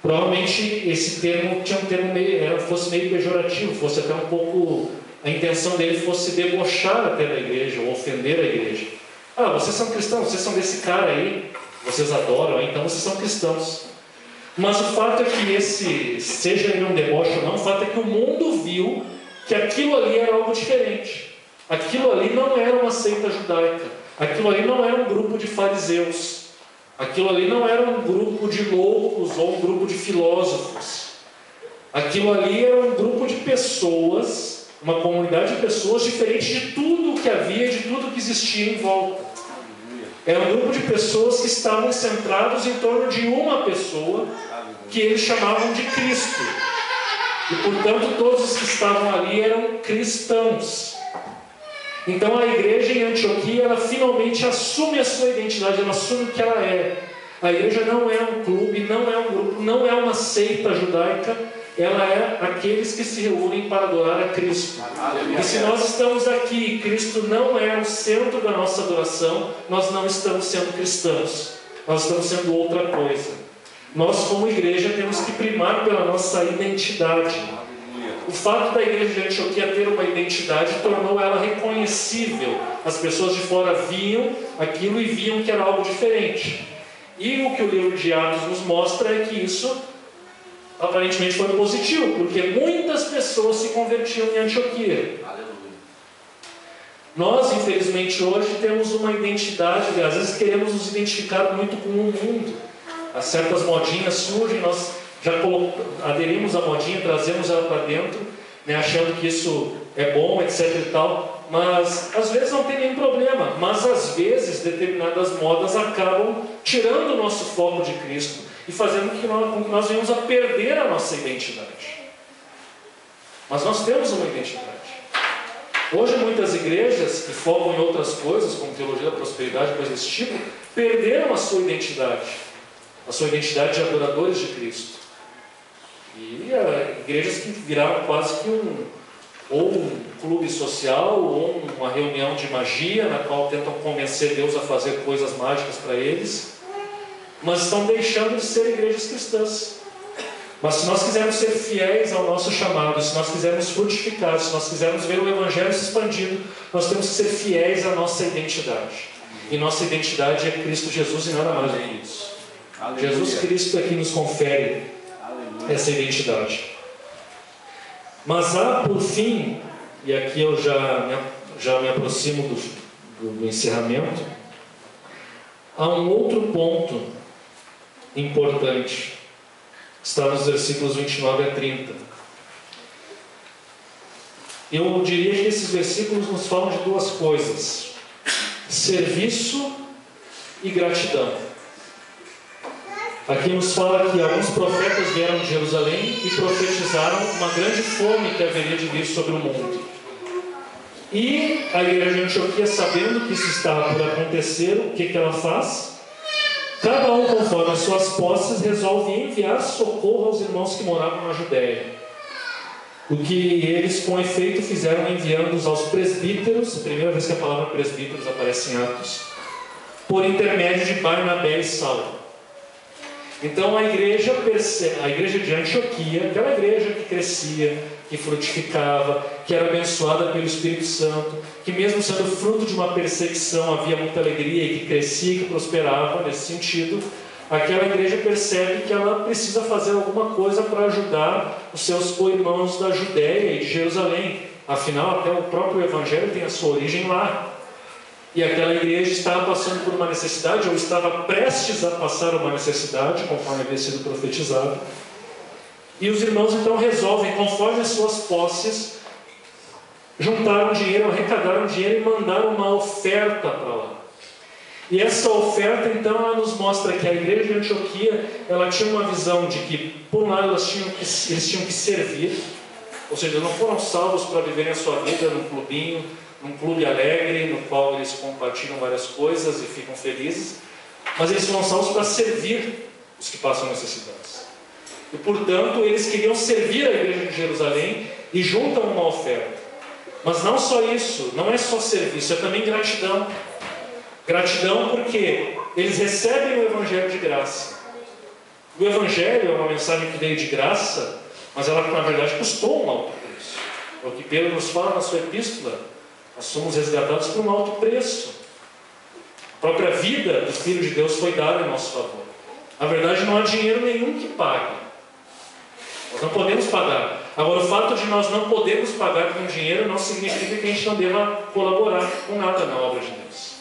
provavelmente esse termo tinha um termo fosse meio pejorativo, fosse até um pouco, a intenção dele fosse debochar até da igreja, ou ofender a igreja. Vocês são cristãos, vocês são desse cara aí, vocês adoram, então vocês são cristãos. Mas o fato é que seja ele um deboche ou não, o fato é que o mundo viu que aquilo ali era algo diferente. Aquilo ali não era uma seita judaica. Aquilo ali não era um grupo de fariseus. Aquilo ali não era um grupo de loucos ou um grupo de filósofos. Aquilo ali era um grupo de pessoas, uma comunidade de pessoas diferente de tudo o que havia, de tudo que existia em volta. Era um grupo de pessoas que estavam centrados em torno de uma pessoa que eles chamavam de Cristo. E, portanto, todos os que estavam ali eram cristãos. Então, a igreja em Antioquia, ela finalmente assume a sua identidade, ela assume o que ela é. A igreja não é um clube, não é um grupo, não é uma seita judaica, ela é aqueles que se reúnem para adorar a Cristo. E se nós estamos aqui, Cristo não é o centro da nossa adoração, nós não estamos sendo cristãos, nós estamos sendo outra coisa. Nós, como igreja, temos que primar pela nossa identidade. O fato da igreja de Antioquia ter uma identidade tornou ela reconhecível. As pessoas de fora viam aquilo e viam que era algo diferente. E o que o livro de Atos nos mostra é que isso aparentemente foi positivo, porque muitas pessoas se convertiam em Antioquia. Nós, infelizmente, hoje temos uma identidade, às vezes queremos nos identificar muito com o mundo. As certas modinhas surgem, nós já aderimos à modinha, trazemos ela para dentro, né, achando que isso é bom, etc e tal, mas às vezes não tem nenhum problema, mas às vezes determinadas modas acabam tirando o nosso foco de Cristo e fazendo com que nós venhamos a perder a nossa identidade. Mas nós temos uma identidade. Hoje muitas igrejas que focam em outras coisas, como teologia da prosperidade, coisas desse tipo, perderam a sua identidade de adoradores de Cristo. E igrejas que viraram quase que um clube social, ou uma reunião de magia, na qual tentam convencer Deus a fazer coisas mágicas para eles, mas estão deixando de ser igrejas cristãs. Mas se nós quisermos ser fiéis ao nosso chamado, se nós quisermos frutificar, se nós quisermos ver o Evangelho se expandindo, nós temos que ser fiéis à nossa identidade. E nossa identidade é Cristo Jesus e nada mais do que isso. Aleluia. Jesus Cristo é que nos confere essa identidade. Mas há, por fim, e aqui eu já me aproximo do encerramento, há um outro ponto importante, que está nos versículos 29 a 30. Eu diria que esses versículos nos falam de duas coisas: serviço e gratidão. Aqui nos fala que alguns profetas vieram de Jerusalém e profetizaram uma grande fome que haveria de vir sobre o mundo. E a igreja de Antioquia, sabendo que isso estava por acontecer, o que ela faz? Cada um, conforme as suas posses, resolve enviar socorro aos irmãos que moravam na Judéia. O que eles, com efeito, fizeram enviando-os aos presbíteros, a primeira vez que a palavra presbíteros aparece em Atos, por intermédio de Barnabé e Saulo. Então a igreja de Antioquia, aquela igreja que crescia, que frutificava, que era abençoada pelo Espírito Santo, que mesmo sendo fruto de uma perseguição havia muita alegria e que crescia e que prosperava nesse sentido, aquela igreja percebe que ela precisa fazer alguma coisa para ajudar os seus co-irmãos da Judéia e de Jerusalém. Afinal, até o próprio Evangelho tem a sua origem lá. E aquela igreja estava passando por uma necessidade, ou estava prestes a passar uma necessidade, conforme havia sido profetizado. E os irmãos então resolvem, conforme as suas posses, juntaram dinheiro, arrecadaram dinheiro e mandaram uma oferta para lá. E essa oferta então ela nos mostra que a igreja de Antioquia ela tinha uma visão de que, por um lado, eles tinham que servir, ou seja, não foram salvos para viverem a sua vida num clubinho, num clube alegre, no qual eles compartilham várias coisas e ficam felizes, mas eles foram salvos para servir os que passam necessidades. E, portanto, eles queriam servir a igreja de Jerusalém e juntam uma oferta. Mas não só isso, não é só serviço, é também gratidão. Gratidão porque eles recebem o Evangelho de graça. O Evangelho é uma mensagem que veio de graça, mas ela, na verdade, custou um alto preço. É o que Pedro nos fala na sua epístola. Nós somos resgatados por um alto preço. A própria vida do Filho de Deus foi dada em nosso favor. Na verdade, não há dinheiro nenhum que pague. Nós não podemos pagar. Agora, o fato de nós não podermos pagar com dinheiro não significa que a gente não deva colaborar com nada na obra de Deus.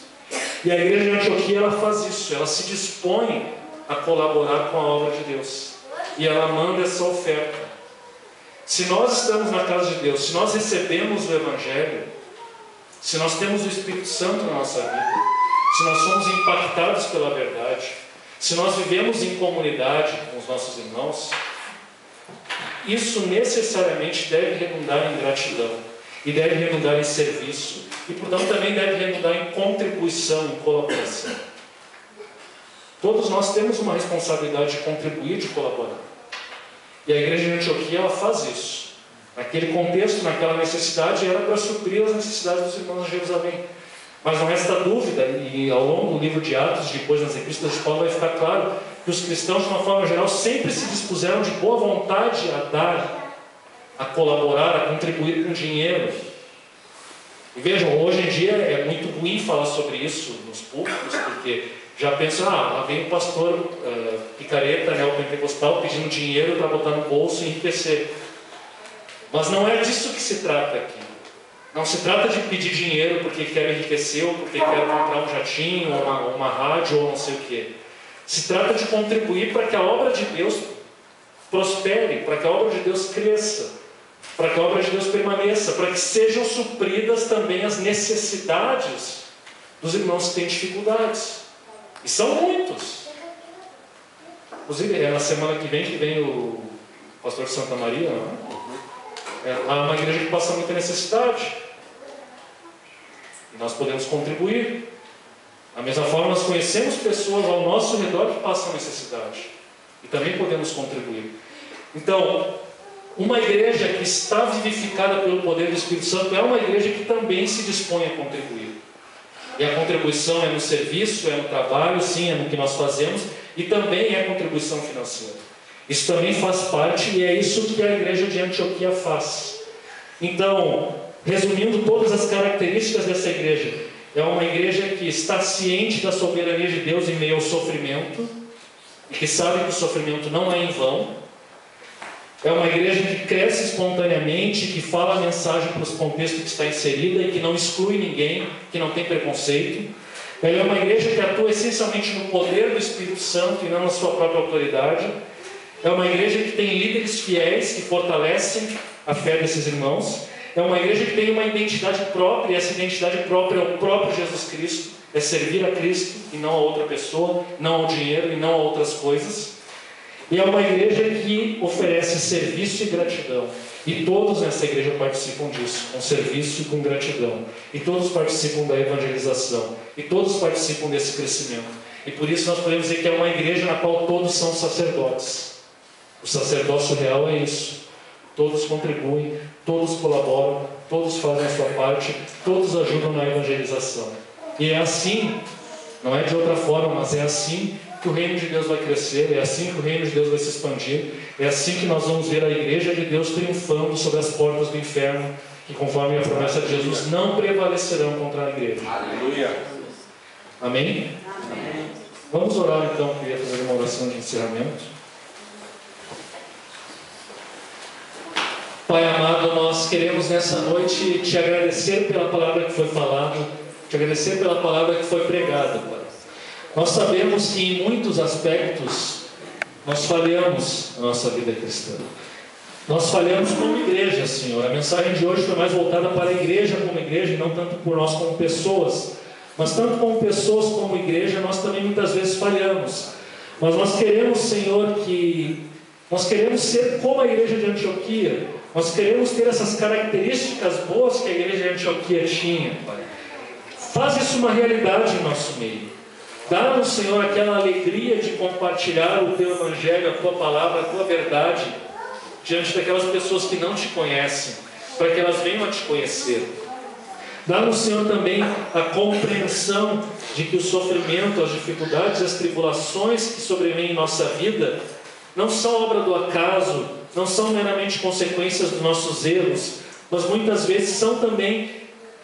E a igreja de Antioquia ela faz isso. Ela se dispõe a colaborar com a obra de Deus. E ela manda essa oferta. Se nós estamos na casa de Deus, se nós recebemos o Evangelho, se nós temos o Espírito Santo na nossa vida, se nós somos impactados pela verdade, se nós vivemos em comunidade com os nossos irmãos, isso necessariamente deve redundar em gratidão e deve redundar em serviço e, portanto, também deve redundar em contribuição, em colaboração. Todos nós temos uma responsabilidade de contribuir, de colaborar. E a igreja de Antioquia ela faz isso. Naquele contexto, naquela necessidade, era para suprir as necessidades dos irmãos de Jerusalém. Mas não resta dúvida, e ao longo do livro de Atos, depois nas epístolas de Paulo, vai ficar claro que os cristãos, de uma forma geral, sempre se dispuseram de boa vontade a dar, a colaborar, a contribuir com dinheiro. E vejam, hoje em dia é muito ruim falar sobre isso nos púlpitos, porque já pensam, lá vem o pastor picareta, neopentecostal, pedindo dinheiro para botar no bolso e enriquecer. Mas não é disso que se trata aqui. Não se trata de pedir dinheiro porque quer enriquecer, ou porque quer comprar um jatinho, ou uma rádio, ou não sei o quê. Se trata de contribuir para que a obra de Deus prospere, para que a obra de Deus cresça, para que a obra de Deus permaneça, para que sejam supridas também as necessidades dos irmãos que têm dificuldades. E são muitos. Inclusive, na semana que vem o pastor de Santa Maria, não é? Há uma igreja que passa muita necessidade. E nós podemos contribuir. Da mesma forma, nós conhecemos pessoas ao nosso redor que passam necessidade. E também podemos contribuir. Então, uma igreja que está vivificada pelo poder do Espírito Santo é uma igreja que também se dispõe a contribuir. E a contribuição é no serviço, é no trabalho, sim, é no que nós fazemos. E também é contribuição financeira. Isso também faz parte e é isso que a igreja de Antioquia faz. Então, resumindo todas as características dessa igreja, é uma igreja que está ciente da soberania de Deus em meio ao sofrimento, e que sabe que o sofrimento não é em vão. É uma igreja que cresce espontaneamente, que fala a mensagem para os contextos que está inserida e que não exclui ninguém, que não tem preconceito. Ela é uma igreja que atua essencialmente no poder do Espírito Santo e não na sua própria autoridade. É uma igreja que tem líderes fiéis que fortalecem a fé desses irmãos. É uma igreja que tem uma identidade própria, e essa identidade própria é o próprio Jesus Cristo. É servir a Cristo e não a outra pessoa, não ao dinheiro e não a outras coisas. E é uma igreja que oferece serviço e gratidão. E todos nessa igreja participam disso, com serviço e com gratidão. E todos participam da evangelização. E todos participam desse crescimento. E por isso nós podemos dizer que é uma igreja na qual todos são sacerdotes. O sacerdócio real é isso. Todos contribuem, todos colaboram, todos fazem a sua parte, todos ajudam na evangelização. E é assim, não é de outra forma, mas é assim que o reino de Deus vai crescer, é assim que o reino de Deus vai se expandir, é assim que nós vamos ver a igreja de Deus triunfando sobre as portas do inferno, que conforme a promessa de Jesus, não prevalecerão contra a igreja. Aleluia! Amém? Amém. Vamos orar então, eu queria fazer uma oração de encerramento. Pai amado, nós queremos nessa noite te agradecer pela palavra que foi falada. te agradecer pela palavra que foi pregada, Pai. Nós sabemos que em muitos aspectos nós falhamos na nossa vida cristã. Nós falhamos como igreja, Senhor. A mensagem de hoje foi mais voltada para a igreja como igreja e não tanto por nós como pessoas. Mas tanto como pessoas como igreja, nós também muitas vezes falhamos. Mas nós queremos, Senhor, nós queremos ser como a igreja de Antioquia. Nós queremos ter essas características boas que a igreja de Antioquia tinha, Pai. Faz isso uma realidade em nosso meio. Dá-nos, Senhor, aquela alegria de compartilhar o Teu Evangelho, a Tua Palavra, a Tua verdade, diante daquelas pessoas que não Te conhecem, para que elas venham a Te conhecer. Dá-nos, Senhor, também a compreensão de que o sofrimento, as dificuldades, as tribulações que sobrevêm em nossa vida não são obra do acaso, não são meramente consequências dos nossos erros, mas muitas vezes são também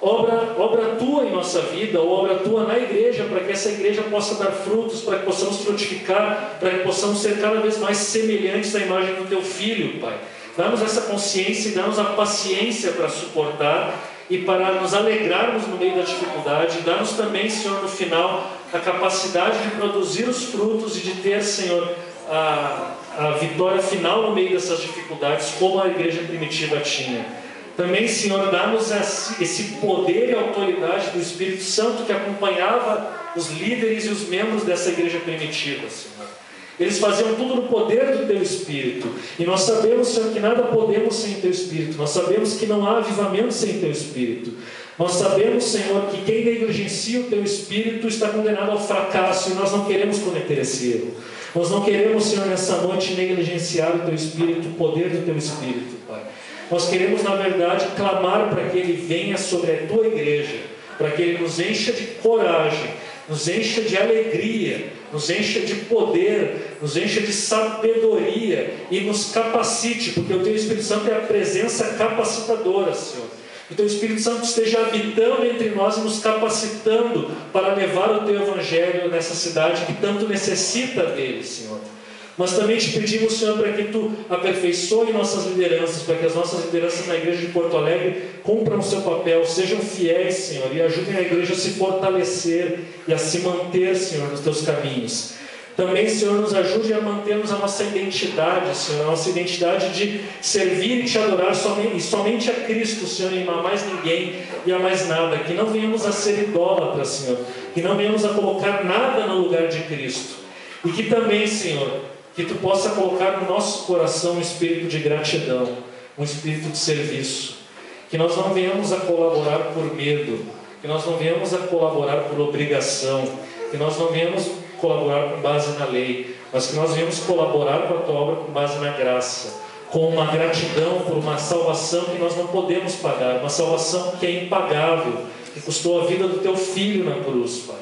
obra Tua em nossa vida, ou obra Tua na igreja, para que essa igreja possa dar frutos, para que possamos frutificar, para que possamos ser cada vez mais semelhantes à imagem do Teu Filho, Pai. Dá-nos essa consciência e dá-nos a paciência para suportar e para nos alegrarmos no meio da dificuldade. Dá-nos também, Senhor, no final, a capacidade de produzir os frutos e de ter, Senhor, a vitória final no meio dessas dificuldades, como a igreja primitiva tinha. Também, Senhor, dá-nos esse poder e autoridade do Espírito Santo que acompanhava os líderes e os membros dessa igreja primitiva, Senhor. Eles faziam tudo no poder do Teu Espírito. E nós sabemos, Senhor, que nada podemos sem Teu Espírito. Nós sabemos que não há avivamento sem Teu Espírito. Nós sabemos, Senhor, que quem negligencia o Teu Espírito está condenado ao fracasso. E nós não queremos cometer esse erro. Nós não queremos, Senhor, nessa noite negligenciar o Teu Espírito, o poder do Teu Espírito, Pai. Nós queremos, na verdade, clamar para que Ele venha sobre a Tua igreja, para que Ele nos encha de coragem, nos encha de alegria, nos encha de poder, nos encha de sabedoria e nos capacite, porque o Teu Espírito Santo é a presença capacitadora, Senhor. Que o Teu Espírito Santo esteja habitando entre nós e nos capacitando para levar o Teu Evangelho nessa cidade que tanto necessita dele, Senhor. Nós também Te pedimos, Senhor, para que Tu aperfeiçoe nossas lideranças, para que as nossas lideranças na igreja de Porto Alegre cumpram o seu papel, sejam fiéis, Senhor, e ajudem a igreja a se fortalecer e a se manter, Senhor, nos Teus caminhos. Também, Senhor, nos ajude a mantermos a nossa identidade, Senhor, a nossa identidade de servir e Te adorar somente a Cristo, Senhor, e a mais ninguém e a mais nada. Que não venhamos a ser idólatras, Senhor, que não venhamos a colocar nada no lugar de Cristo. E que também, Senhor, que Tu possa colocar no nosso coração um espírito de gratidão, um espírito de serviço. Que nós não venhamos a colaborar por medo, que nós não venhamos a colaborar por obrigação, que nós não venhamos colaborar com base na lei, mas que nós venhamos colaborar com a Tua obra com base na graça, com uma gratidão por uma salvação que nós não podemos pagar, uma salvação que é impagável, que custou a vida do Teu Filho na cruz, Pai.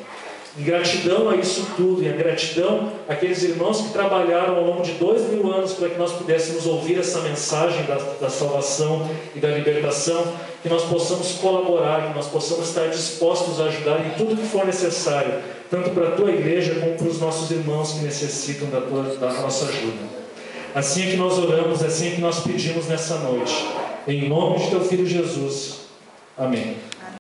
Em gratidão a isso tudo, e a gratidão àqueles irmãos que trabalharam ao longo de 2000 anos para que nós pudéssemos ouvir essa mensagem da salvação e da libertação, que nós possamos colaborar, que nós possamos estar dispostos a ajudar em tudo que for necessário, tanto para a Tua igreja como para os nossos irmãos que necessitam da nossa ajuda. Assim é que nós oramos, assim é que nós pedimos nessa noite. Em nome de Teu Filho Jesus. Amém.